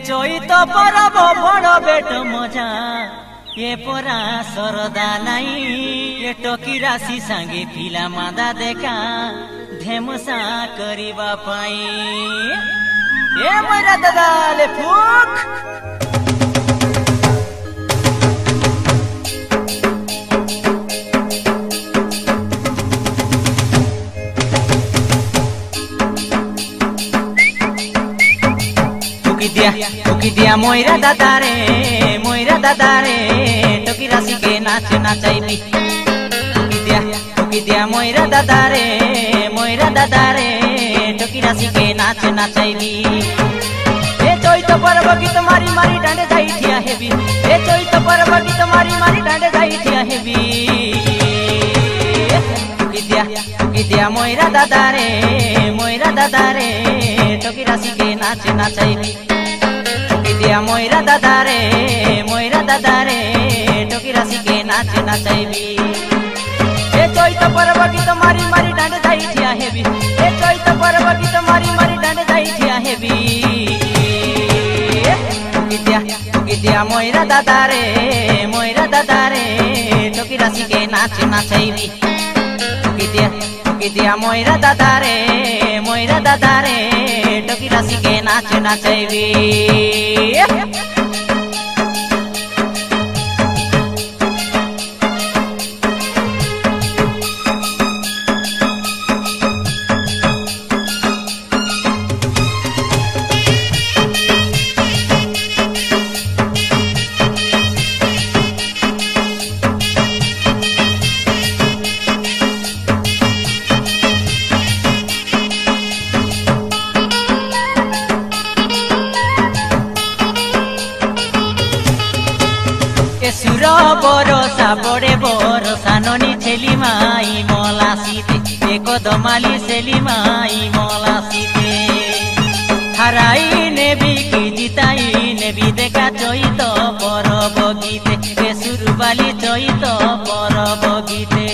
চৈত পরব বড় বেট মজা এ পরা সরদা নাই এ টকি রাশি সাঙ্গে পিলা মাদা দেখা ধেমসা করিবা পাই এ ময়রা দাদা লে ফুক টুকি দিয়া ময়রা দাদা রে টকি রাশি কে নাচ নাচাইবি টুকি দিয়া ময়রা দাদা রে টকি রাশি কে নাচ নাচাইবি এ চৈত পর্ব গীত মারি মারি ডাঁডে যাই ঠিয়া হেবি এ চৈত পর্ব গীত মারি মারি ডাঁডে যাই ঠিয়া হেবি টুকি দিয়া ময়রা দাদা রে টকি রাশি কে নাচ নাচাইবি দিয়া ময়রা দাদা রে টকি রাশি কে নাচ নাচাইবি এ চৈত পর্ব গীত মারি মারি ডাঁডে যাই ঠিয়া হেবি এ চৈত পর্ব গীত মারি মারি ডাঁডে যাই ঠিয়া হেবি টুকি দিয়া ময়রা দাদা রে টকি রাশি কে নাচ নাচাইবি টুকি দিয়া ময়রা দাদা রে টকি রাশি কে নাচ নাচাইবি সুর বরসা বড়ে বরসা ননি ছেলি মাই মলাসিতে এ কদমালি ছেলি মাই মলাসিতে হারাই নেবি কি জিতাই নেবি দেখা চৈত পরব গীতে এ সুরবালি চৈত পরব গীতে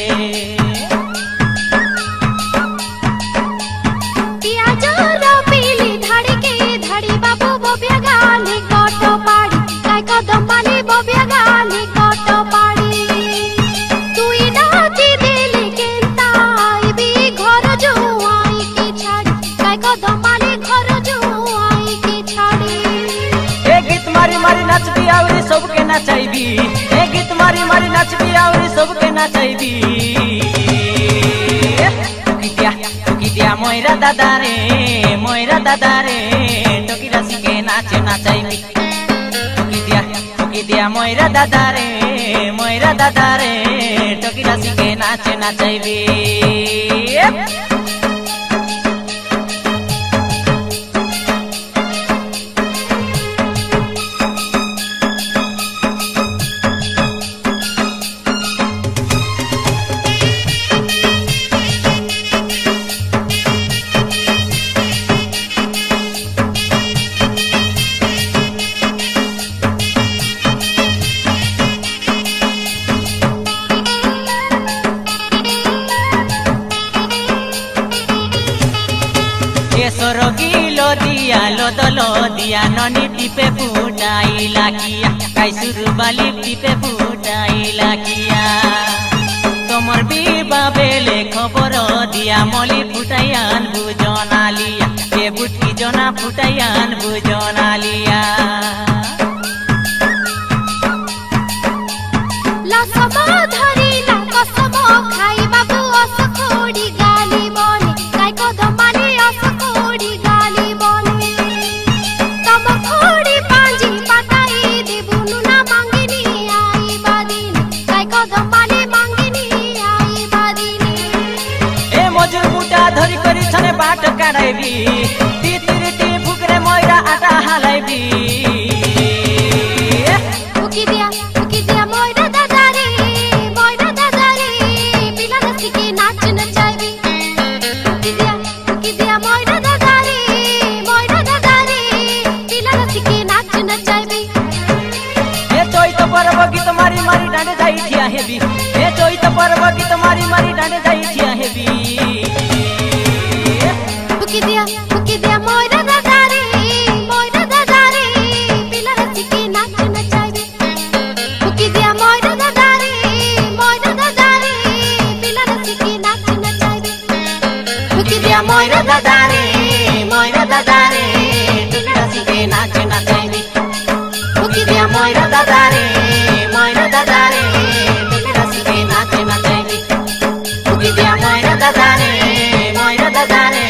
सबके नचाइबी ए गीत मारी मारी नाचबी और सबके नचाइबी टुकी दिया मयरा दादा रे टकी राशि के नाच नाचाइबी टुकी दिया मयरा दादा रे टकी राशि के नाच नाचाइबी लो दिया ननी टिपे फुटाई लागिया काइसुर बाली टिपे फुटाई लागिया तोमर बीबा बेले खबर दिया मली फुटाइयान बुजनालिया ए बुटकी जना फुटाइयान बुजनालिया लसमा धरी ला कसम खाई बाबू अस खोडी गाली बने काय कदमाली अस खोडी गाली बने धरी करी छने बाट काढाइबी तितिरिटी फुकरे मयरा आटा हालाइबी फुकी दिया मयरा दादा रे पिला राशि के नाच नचाइबी फुकी दिया मयरा दादा रे पिला राशि के नाच नचाइबी ए चैत पर्व गीत मारी मारी डाँडे जाई ठिया हेबी ए चैत पर्व गीत मारी मारी डाँडे जाई ठिया हेबी फुकी दिया मयरा दादा रे ময়রা দাদা রে টুকিরা শিখে নাচে নাচাইবি উকি দিয়া ময়রা দাদা রে টুকিরা শিখে নাচে নাচাইবি উকি দিয়া ময়রা দাদা রে